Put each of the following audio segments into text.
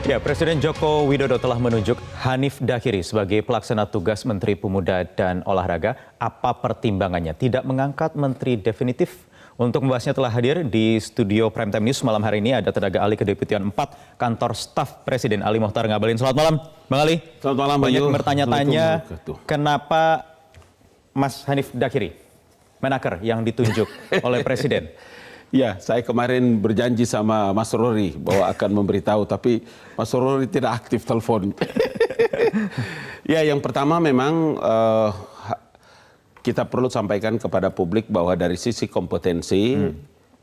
Ya, Presiden Joko Widodo telah menunjuk Hanif Dakiri sebagai pelaksana tugas Menteri Pemuda dan Olahraga. Apa pertimbangannya tidak mengangkat menteri definitif? Untuk membahasnya telah hadir di studio Primetime News malam hari ini ada tenaga ahli Kedeputian 4 Kantor Staf Presiden Ali Mohtar Ngabalin. Selamat malam, Bang Ali. Selamat malam, banyak bertanya-tanya kenapa Mas Hanif Dakiri, Menaker, yang ditunjuk oleh Presiden. Ya, saya kemarin berjanji sama Mas Rory bahwa akan memberitahu, tapi Mas Rory tidak aktif telepon. Ya, yang pertama memang kita perlu sampaikan kepada publik bahwa dari sisi kompetensi,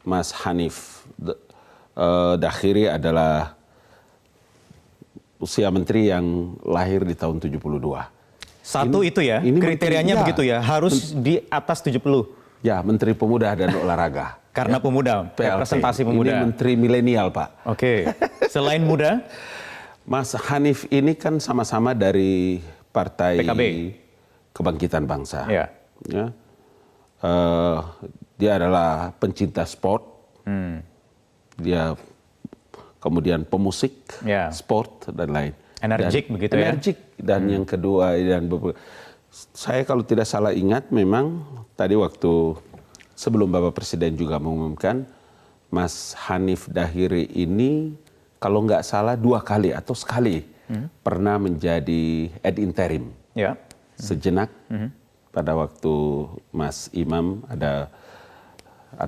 Mas Hanif Dakiri adalah usia menteri yang lahir di tahun 72. Satu itu ya, kriterianya begitu ya, harus di atas 70. Ya, Menteri Pemuda dan Olahraga. Karena pemuda, representasi pemuda. Ini menteri milenial, Pak. Oke. Selain muda? Mas Hanif ini kan sama-sama dari Partai PKB. Kebangkitan Bangsa. Ya. Ya. Dia adalah pencinta sport. Dia kemudian pemusik, sport, dan lain. Energik begitu ya? Energik. Dan yang kedua, saya kalau tidak salah ingat memang tadi waktu sebelum Bapak Presiden juga mengumumkan, Mas Hanif Dakiri ini kalau nggak salah 2 kali atau sekali pernah menjadi ad interim. Ya. Sejenak pada waktu Mas Imam ada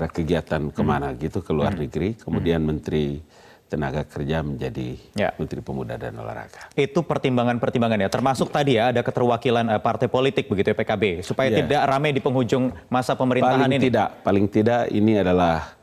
kegiatan kemana gitu ke luar negeri, kemudian Menteri Tenaga Kerja menjadi Menteri Pemuda dan Olahraga. Itu pertimbangan-pertimbangannya, termasuk tadi ya ada keterwakilan partai politik begitu ya, PKB, supaya tidak ramai di penghujung masa pemerintahan ini. Paling tidak ini adalah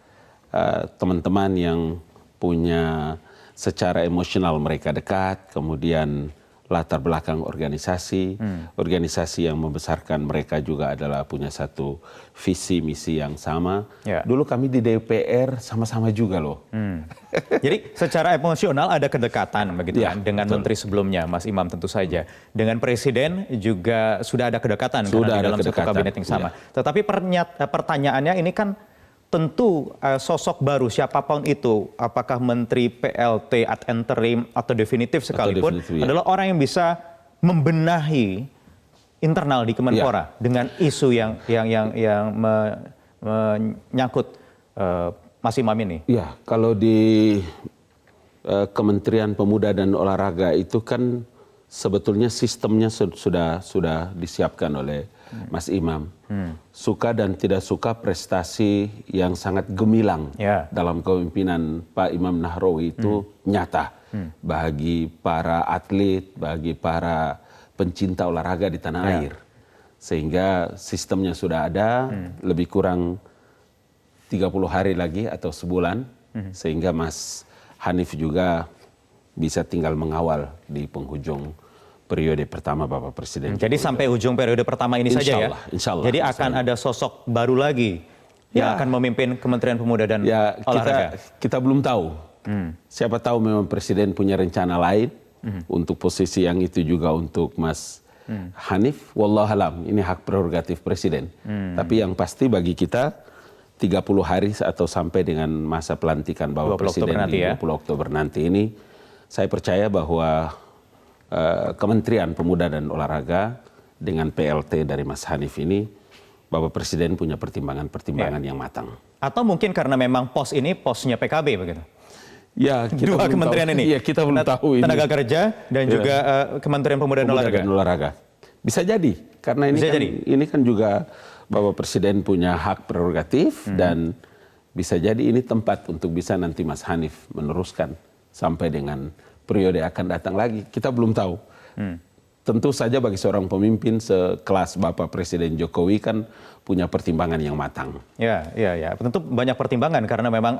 teman-teman yang punya secara emosional mereka dekat, kemudian latar belakang organisasi, organisasi yang membesarkan mereka juga adalah punya satu visi misi yang sama. Dulu kami di DPR sama-sama juga loh. Jadi secara emosional ada kedekatan begitu kan dengan menteri sebelumnya, Mas Imam tentu saja. Dengan Presiden juga sudah ada kedekatan karena di dalam satu kabinet yang sama. Tetapi pertanyaannya ini kan tentu sosok baru siapapun itu, apakah menteri PLT ad interim atau definitif sekalipun, adalah orang yang bisa membenahi internal di Kemenpora dengan isu yang menyangkut Mas Imam ini. Ya, kalau di Kementerian Pemuda dan Olahraga itu kan sebetulnya sistemnya sudah disiapkan oleh Mas Imam. Suka dan tidak suka prestasi yang sangat gemilang dalam kepemimpinan Pak Imam Nahrawi itu nyata bagi para atlet, bagi para pencinta olahraga di tanah air. Sehingga sistemnya sudah ada, lebih kurang 30 hari lagi atau sebulan, sehingga Mas Hanif juga bisa tinggal mengawal di penghujung periode pertama Bapak Presiden. Jadi sampai ujung periode pertama ini saja ya? Insya Allah. Jadi akan ada sosok baru lagi yang akan memimpin Kementerian Pemuda dan Olahraga? Kita belum tahu. Siapa tahu memang Presiden punya rencana lain untuk posisi yang itu juga untuk Mas Hanif. Wallahualam, ini hak prerogatif Presiden. Tapi yang pasti bagi kita 30 hari atau sampai dengan masa pelantikan Bapak Presiden di 20 Oktober nanti ini, saya percaya bahwa Kementerian Pemuda dan Olahraga dengan PLT dari Mas Hanif ini, Bapak Presiden punya pertimbangan-pertimbangan yang matang. Atau mungkin karena memang pos ini posnya PKB begitu? Ya, kita dua kementerian ini. Iya, kita belum tahu ini. Tenaga Kerja dan juga Kementerian Pemuda dan Olahraga. Bisa jadi, karena ini kan juga Bapak Presiden punya hak prerogatif dan bisa jadi ini tempat untuk bisa nanti Mas Hanif meneruskan sampai dengan periode akan datang lagi. Kita belum tahu. Tentu saja bagi seorang pemimpin sekelas Bapak Presiden Jokowi kan punya pertimbangan yang matang. Ya. Tentu banyak pertimbangan karena memang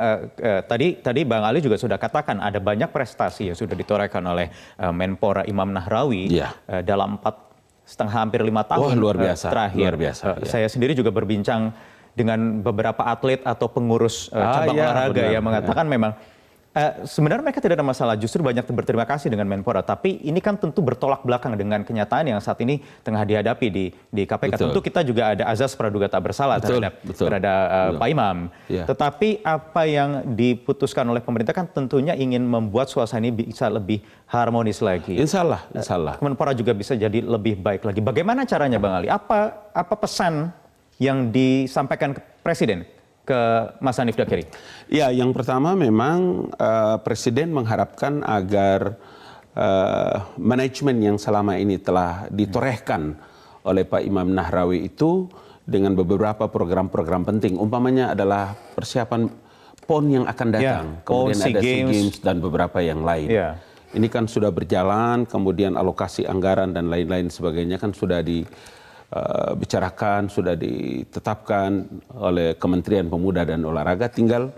tadi Bang Ali juga sudah katakan ada banyak prestasi yang sudah ditorehkan oleh Menpora Imam Nahrawi dalam 4,5 hampir 5 tahun luar biasa, terakhir. Luar biasa. Saya sendiri juga berbincang dengan beberapa atlet atau pengurus cabang olahraga yang mengatakan memang sebenarnya mereka tidak ada masalah, justru banyak berterima kasih dengan Menpora. Tapi ini kan tentu bertolak belakang dengan kenyataan yang saat ini tengah dihadapi di KPK. Betul. Tentu kita juga ada azas praduga tak bersalah terhadap Pak Imam. Ya. Tetapi apa yang diputuskan oleh pemerintah kan tentunya ingin membuat suasana ini bisa lebih harmonis lagi. Insya Allah. Menpora juga bisa jadi lebih baik lagi. Bagaimana caranya Bang Ali? Apa pesan yang disampaikan ke Presiden? Ke Mas Hanif Dakiri? Ya, yang pertama memang Presiden mengharapkan agar manajemen yang selama ini telah ditorehkan oleh Pak Imam Nahrawi itu dengan beberapa program-program penting. Umpamanya adalah persiapan PON yang akan datang. Kemudian ada SEA Games dan beberapa yang lain. Ini kan sudah berjalan, kemudian alokasi anggaran dan lain-lain sebagainya kan sudah dibicarakan, sudah ditetapkan oleh Kementerian Pemuda dan Olahraga. Tinggal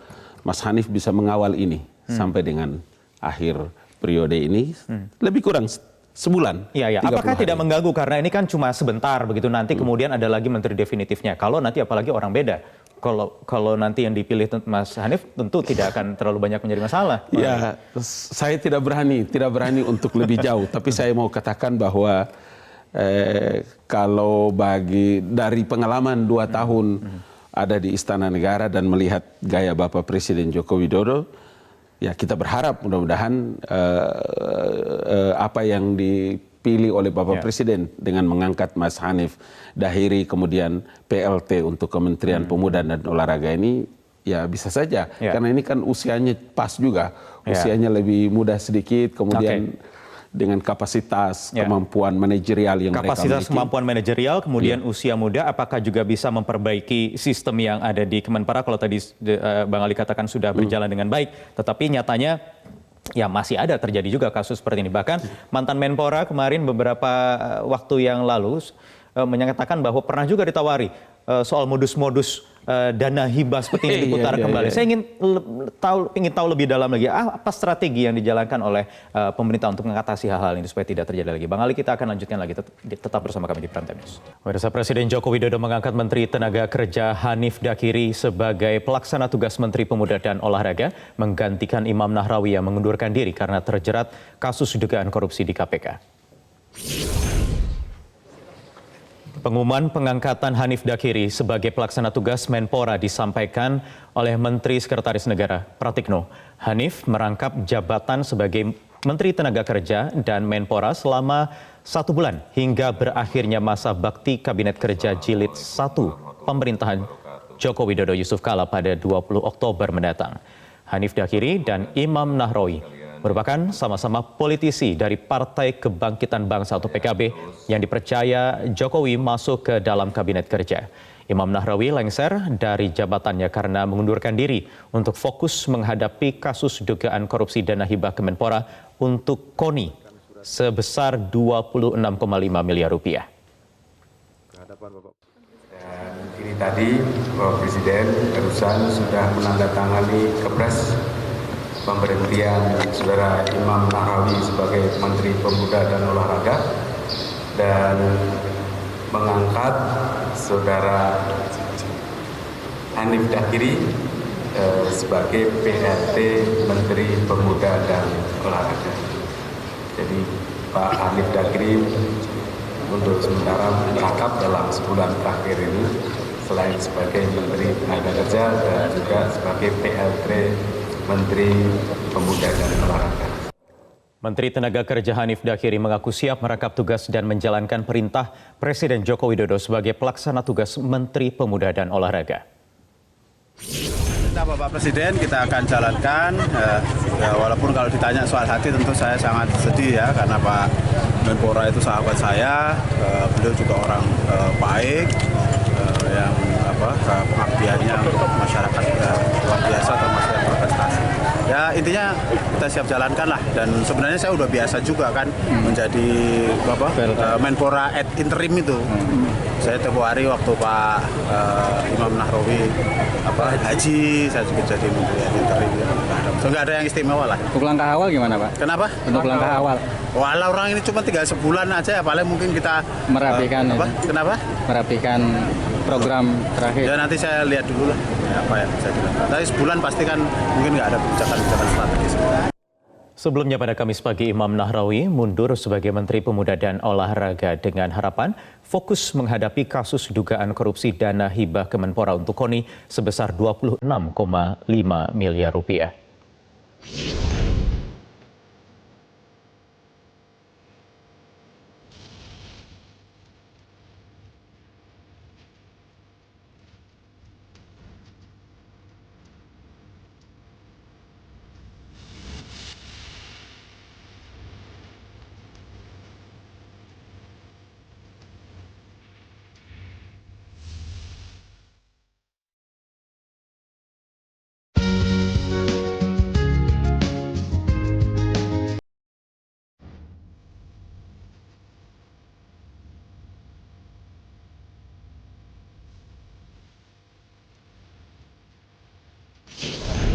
Mas Hanif bisa mengawal ini sampai dengan akhir periode ini, lebih kurang sebulan. Iya. Apakah tidak mengganggu karena ini kan cuma sebentar begitu, nanti kemudian ada lagi menteri definitifnya. Kalau nanti apalagi orang beda. Kalau nanti yang dipilih Mas Hanif tentu tidak akan terlalu banyak menjadi masalah. Ya, saya tidak berani untuk lebih jauh. Tapi saya mau katakan bahwa kalau dari pengalaman 2 tahun ada di Istana Negara dan melihat gaya Bapak Presiden Joko Widodo, ya kita berharap mudah-mudahan apa yang dipilih oleh Bapak Presiden dengan mengangkat Mas Hanif Dakiri kemudian PLT untuk Kementerian Pemuda dan Olahraga ini ya bisa saja. Karena ini kan usianya pas juga, usianya lebih muda sedikit, kemudian dengan kapasitas, kemampuan manajerial yang mereka miliki. Kapasitas, kemampuan manajerial, kemudian usia muda, apakah juga bisa memperbaiki sistem yang ada di Kemenpora? Kalau tadi Bang Ali katakan sudah berjalan dengan baik, tetapi nyatanya ya masih ada terjadi juga kasus seperti ini. Bahkan mantan Menpora kemarin beberapa waktu yang lalu menyatakan bahwa pernah juga ditawari soal modus-modus dana hibah seperti ini diputar kembali. Saya ingin tahu lebih dalam lagi apa strategi yang dijalankan oleh pemerintah untuk mengatasi hal-hal ini supaya tidak terjadi lagi. Bang Ali, kita akan lanjutkan lagi, tetap bersama kami di Prime Time News. Pemirsa, Presiden Joko Widodo mengangkat Menteri Tenaga Kerja Hanif Dakiri sebagai pelaksana tugas Menteri Pemuda dan Olahraga, menggantikan Imam Nahrawi yang mengundurkan diri karena terjerat kasus dugaan korupsi di KPK. Pengumuman pengangkatan Hanif Dakiri sebagai pelaksana tugas Menpora disampaikan oleh Menteri Sekretaris Negara Pratikno. Hanif merangkap jabatan sebagai Menteri Tenaga Kerja dan Menpora selama 1 bulan hingga berakhirnya masa bakti Kabinet Kerja Jilid 1 pemerintahan Joko Widodo Yusuf Kala pada 20 Oktober mendatang. Hanif Dakiri dan Imam Nahrawi merupakan sama-sama politisi dari Partai Kebangkitan Bangsa atau PKB yang dipercaya Jokowi masuk ke dalam Kabinet Kerja. Imam Nahrawi lengser dari jabatannya karena mengundurkan diri untuk fokus menghadapi kasus dugaan korupsi dana hibah Kemenpora untuk KONI sebesar 26,5 miliar rupiah. Dan ini tadi Bapak Presiden barusan sudah menandatangani Kepres pemberhentian Saudara Imam Nahrawi sebagai Menteri Pemuda dan Olahraga dan mengangkat Saudara Hanif Dakiri sebagai PLT Menteri Pemuda dan Olahraga. Jadi Pak Hanif Dakiri untuk sementara merangkap dalam sebulan terakhir ini selain sebagai Menteri Tenaga Kerja dan juga sebagai PLT Menteri Pemuda dan Olahraga. Menteri Tenaga Kerja Hanif Dakiri mengaku siap merangkap tugas dan menjalankan perintah Presiden Joko Widodo sebagai pelaksana tugas Menteri Pemuda dan Olahraga. Perintah Bapak Presiden kita akan jalankan, walaupun kalau ditanya soal hati tentu saya sangat sedih ya, karena Pak Menpora itu sahabat saya, beliau juga orang baik, yang pengabdiannya untuk masyarakat luar biasa termasuk yang berprestasi. Ya intinya kita siap jalankan lah, dan sebenarnya saya udah biasa juga kan menjadi Menpora ad interim itu. Saya tempoh hari waktu Pak Imam Nahrawi haji, saya juga jadi menteri ad interim. So nggak ada yang istimewa lah. Untuk langkah awal gimana Pak? Kenapa? Untuk langkah awal. Walau orang ini cuma 3 sebulan aja, paling mungkin kita merapikan. Kenapa? Merapikan program terakhir? Ya nanti saya lihat dulu lah apa yang bisa dilakukan. Tapi sebulan pasti kan mungkin nggak ada kebijakan-kebijakan strategis. Sebelumnya pada Kamis pagi, Imam Nahrawi mundur sebagai Menteri Pemuda dan Olahraga dengan harapan fokus menghadapi kasus dugaan korupsi dana hibah Kemenpora untuk KONI sebesar 26,5 miliar rupiah.